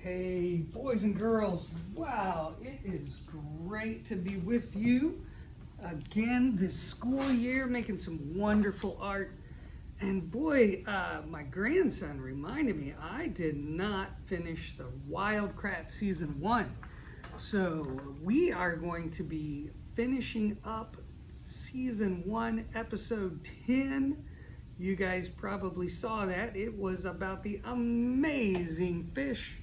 Hey, boys and girls, wow, it is great to be with you again this school year, making some wonderful art. And boy, my grandson reminded me I did not finish the Wild Kratts Season 1. So we are going to be finishing up Season 1, Episode 10. You guys probably saw that. It was about the amazing fish,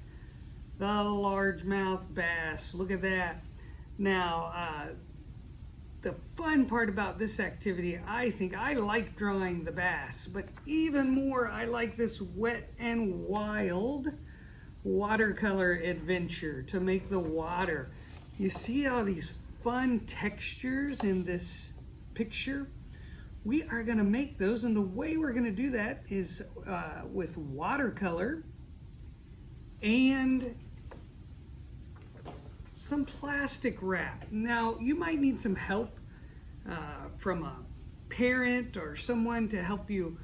the largemouth bass. Look at that. Now, the fun part about this activity, I think I like drawing the bass, but even more, I like this wet and wild watercolor adventure to make the water. You see all these fun textures in this picture? We are going to make those, and the way we're going to do that is with watercolor and some plastic wrap. Now, you might need some help from a parent or someone to help you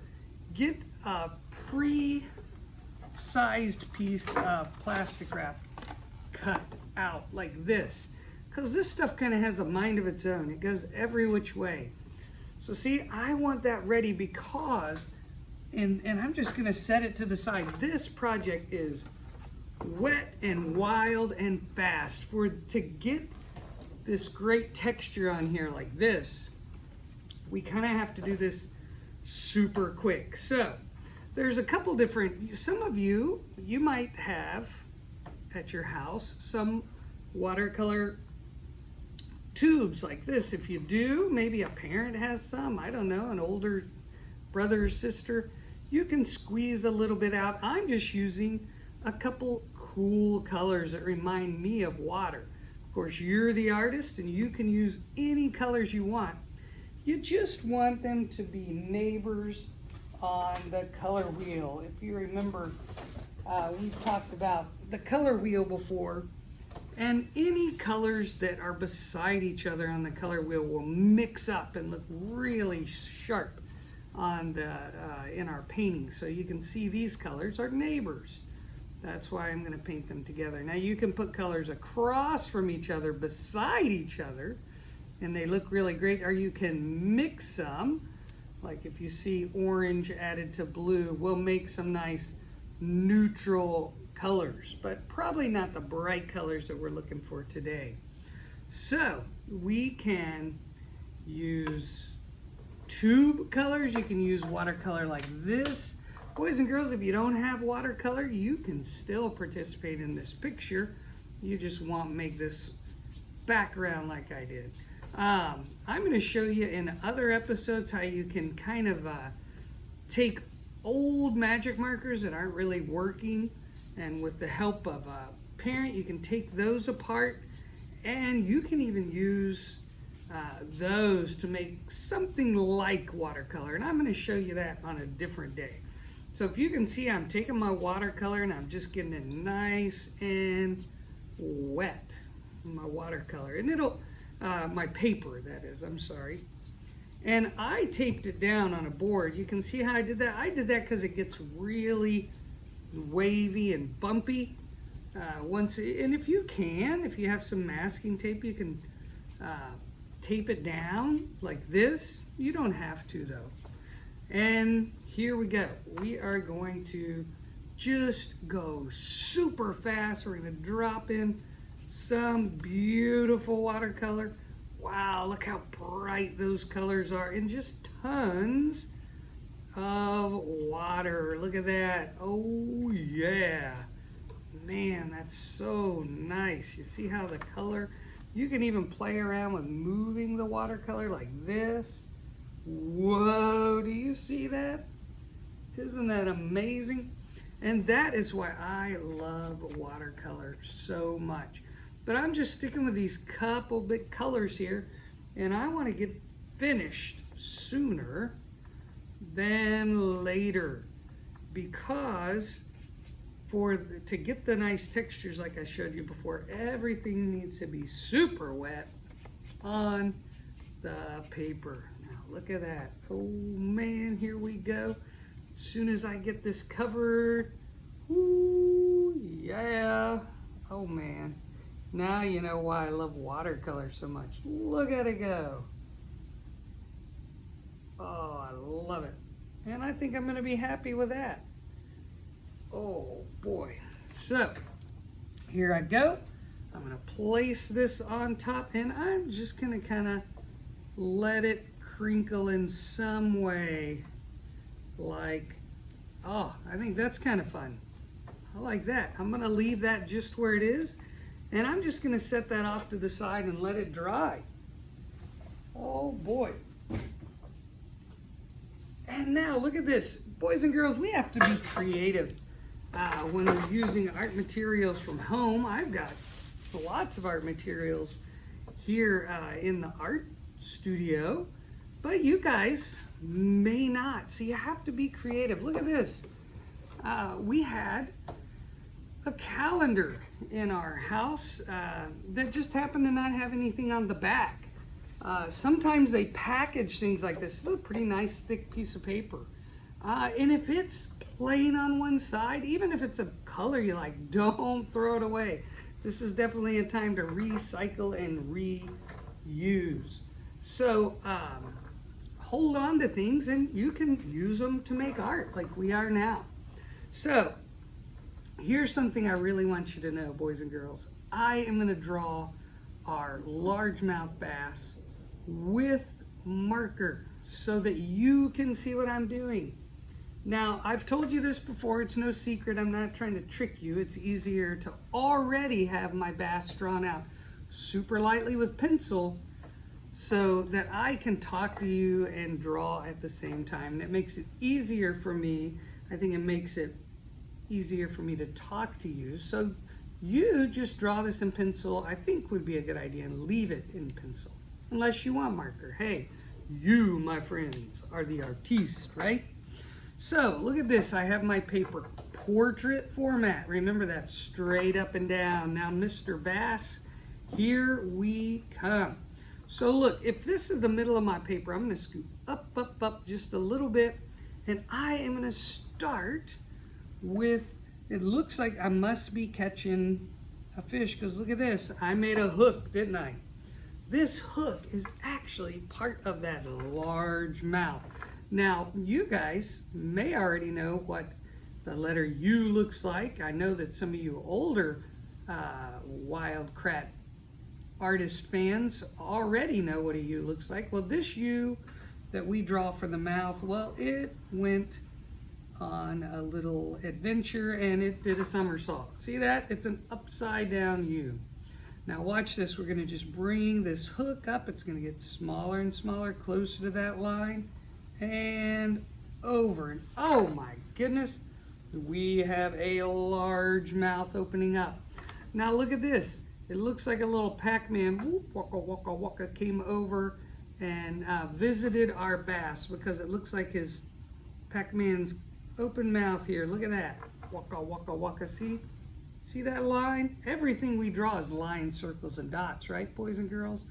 get a pre-sized piece of plastic wrap cut out like this, because this stuff kind of has a mind of its own. It goes every which way. So see, I want that ready because, and I'm just gonna set it to the side. This project is wet and wild and fast. To get this great texture on here like this, we kind of have to do this super quick. So there's a couple different, some of you might have at your house some watercolor tubes like this. If you do, maybe a parent has some, I don't know, an older brother or sister, you can squeeze a little bit out. I'm just using a couple cool colors that remind me of water. Of course, you're the artist and you can use any colors you want. You just want them to be neighbors on the color wheel. If you remember, we've talked about the color wheel before. And any colors that are beside each other on the color wheel will mix up and look really sharp on the in our painting. So you can see these colors are neighbors. That's why I'm going to paint them together. Now you can put colors across from each other, beside each other, and they look really great. Or you can mix them, like if you see orange added to blue, we'll make some nice neutral colors, but probably not the bright colors that we're looking for today. So we can use tube colors. You can use watercolor like this. Boys and girls, if you don't have watercolor, you can still participate in this picture. You just won't make this background like I did. I'm going to show you in other episodes how you can kind of take old magic markers that aren't really working, and with the help of a parent, you can take those apart, and you can even use those to make something like watercolor. And I'm going to show you that on a different day. So if you can see, I'm taking my watercolor and I'm just getting it nice and wet, my watercolor. And it'll, my paper that is, I'm sorry. And I taped it down on a board. You can see how I did that. I did that because it gets really wavy and bumpy and if you have some masking tape, you can tape it down like this. You don't have to though. And here we go. We are going to just go super fast. We're going to drop in some beautiful watercolor. Wow, look how bright those colors are, and just tons of water. Look at that. Oh yeah, man, that's so nice. You see how the color, you can even play around with moving the watercolor like this. Whoa, do you see that? Isn't that amazing? And that is why I love watercolor so much. But I'm just sticking with these couple big colors here, and I want to get finished sooner than later, because to get the nice textures like I showed you before, everything needs to be super wet on the paper. Now look at that. Oh man, here we go. As soon as I get this covered, ooh, yeah. Oh man. Now you know why I love watercolor so much. Look at it go. Oh, I love it. And I think I'm going to be happy with that. Oh boy. So, here I go. I'm going to place this on top and I'm just going to kind of let it crinkle in some way. Like, oh, I think that's kind of fun. I like that. I'm going to leave that just where it is. And I'm just going to set that off to the side and let it dry. Oh boy. And now look at this. Boys and girls, we have to be creative when we're using art materials from home. I've got lots of art materials here in the art studio, but you guys may not. So you have to be creative. Look at this. We had a calendar in our house that just happened to not have anything on the back. Sometimes they package things like this. It's a pretty nice thick piece of paper. And if it's plain on one side, even if it's a color you like, don't throw it away. This is definitely a time to recycle and reuse. So hold on to things and you can use them to make art like we are now. So here's something I really want you to know, boys and girls. I am going to draw our largemouth bass with marker so that you can see what I'm doing. Now, I've told you this before, it's no secret, I'm not trying to trick you. It's easier to already have my bass drawn out super lightly with pencil so that I can talk to you and draw at the same time. And it makes it easier for me. I think it makes it easier for me to talk to you. So you just draw this in pencil, I think would be a good idea, and leave it in pencil. Unless you want marker. Hey, you, my friends, are the artiste, right? So look at this. I have my paper, portrait format. Remember that, straight up and down. Now, Mr. Bass, here we come. So look, if this is the middle of my paper, I'm going to scoop up just a little bit, and I am going to start with, it looks like I must be catching a fish, because look at this. I made a hook, didn't I? This hook is actually part of that large mouth. Now, you guys may already know what the letter U looks like. I know that some of you older Wild Kratts artist fans already know what a U looks like. Well, this U that we draw for the mouth, well, it went on a little adventure and it did a somersault. See that? It's an upside down U. Now watch this. We're going to just bring this hook up. It's going to get smaller and smaller, closer to that line, and over. And oh my goodness, we have a large mouth opening up. Now look at this. It looks like a little Pac-Man waka waka waka came over and visited our bass, because it looks like his Pac-Man's open mouth here. Look at that. Waka waka waka. See that line? Everything we draw is lines, circles, and dots, right, boys and girls?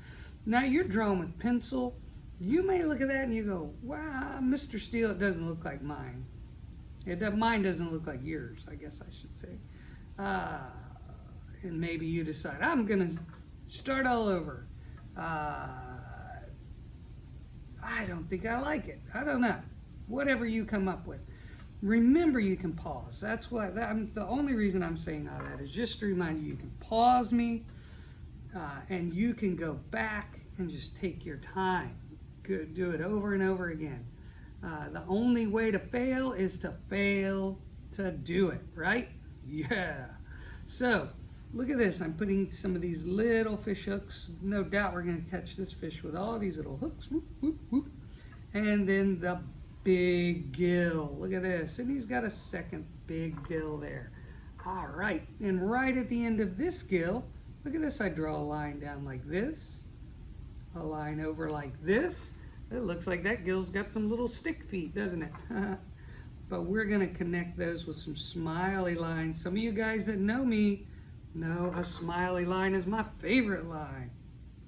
Now you're drawing with pencil. You may look at that and you go, wow, Mr. Steele, it doesn't look like mine. Mine doesn't look like yours, I guess I should say. And maybe you decide, I'm going to start all over. I don't think I like it. I don't know. Whatever you come up with. Remember, you can pause. That's what, the only reason I'm saying all that is just to remind you, you can pause me and you can go back and just take your time. Do it over and over again. The only way to fail is to fail to do it, right? Yeah. So, look at this. I'm putting some of these little fish hooks. No doubt we're going to catch this fish with all these little hooks. Whoop, whoop, whoop. And then the big gill. Look at this. And he's got a second big gill there. All right. And right at the end of this gill, look at this. I draw a line down like this. A line over like this. It looks like that gill's got some little stick feet, doesn't it? But we're going to connect those with some smiley lines. Some of you guys that know me know a smiley line is my favorite line.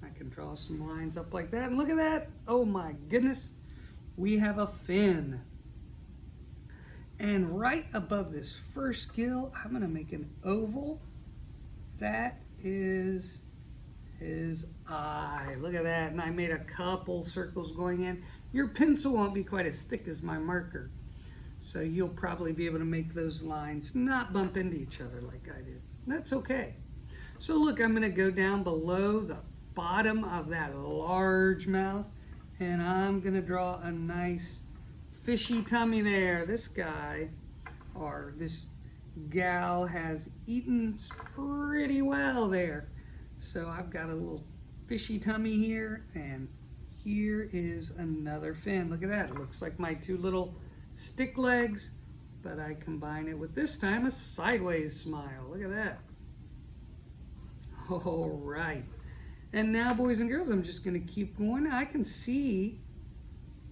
I can draw some lines up like that. And look at that. Oh my goodness. We have a fin. And right above this first gill, I'm going to make an oval. that is his eye. Look at that. And I made a couple circles going in. Your pencil won't be quite as thick as my marker, so you'll probably be able to make those lines not bump into each other like I did. That's okay. So look, I'm going to go down below the bottom of that large mouth, and I'm going to draw a nice fishy tummy there. This guy, or this gal, has eaten pretty well there. So I've got a little fishy tummy here, and here is another fin. Look at that. It looks like my two little stick legs, but I combine it with, this time, a sideways smile. Look at that. All right. And now, boys and girls, I'm just going to keep going. I can see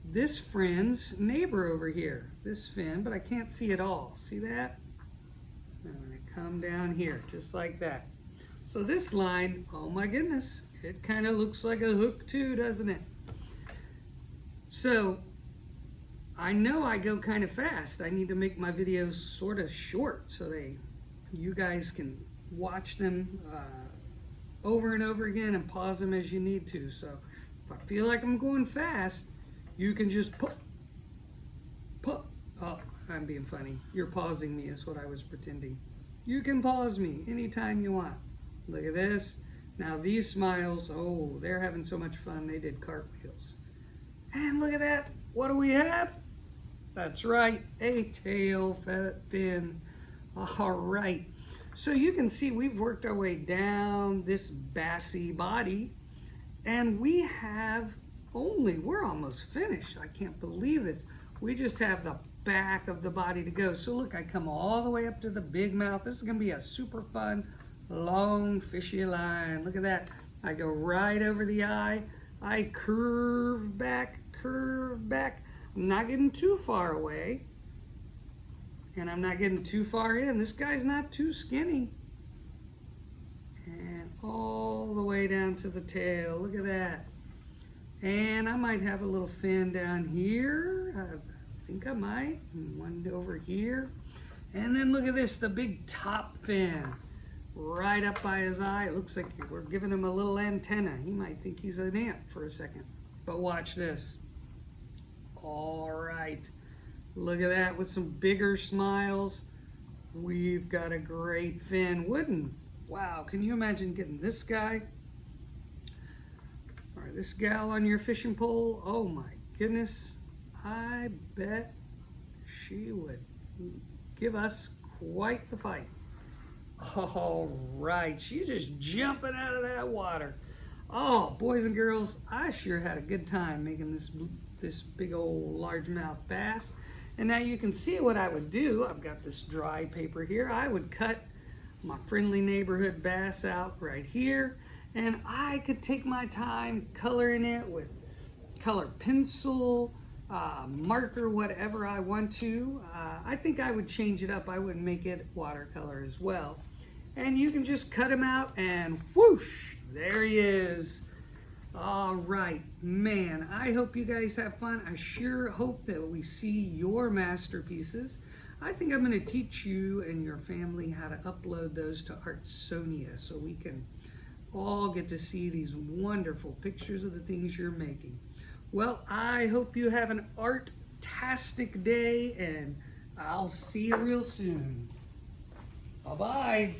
this friend's neighbor over here, this fin, but I can't see it all. See that? I'm going to come down here, just like that. So this line, oh my goodness, it kind of looks like a hook too, doesn't it? So I know I go kind of fast. I need to make my videos sort of short so you guys can watch them over and over again and pause them as you need to. So if I feel like I'm going fast, you can just put. Oh, I'm being funny. You're pausing me is what I was pretending. You can pause me anytime you want. Look at this. Now these smiles, oh, they're having so much fun. They did cartwheels. And look at that. What do we have? That's right, a tail fin. All right. So you can see we've worked our way down this bassy body, and we're almost finished. I can't believe this. We just have the back of the body to go. So look, I come all the way up to the big mouth. This is gonna be a super fun, long, fishy line. Look at that. I go right over the eye. I curve back. I'm not getting too far away, and I'm not getting too far in. This guy's not too skinny. And all the way down to the tail. Look at that. And I might have a little fin down here. I think I might. One over here. And then look at this, the big top fin. Right up by his eye. It looks like we're giving him a little antenna. He might think he's an ant for a second. But watch this. All right. Look at that, with some bigger smiles. We've got a great fin. Wow, can you imagine getting this guy or this gal on your fishing pole? Oh my goodness. I bet she would give us quite the fight. All right, she's just jumping out of that water. Oh, boys and girls, I sure had a good time making this big old largemouth bass. And now you can see what I would do. I've got this dry paper here. I would cut my friendly neighborhood bass out right here, and I could take my time coloring it with color pencil, marker, whatever I want to. I think I would change it up. I would make it watercolor as well. And you can just cut him out and whoosh, there he is. All right, man, I hope you guys have fun. I sure hope that we see your masterpieces. I think I'm going to teach you and your family how to upload those to Artsonia so we can all get to see these wonderful pictures of the things you're making. Well, I hope you have an art-tastic day, and I'll see you real soon. Bye-bye.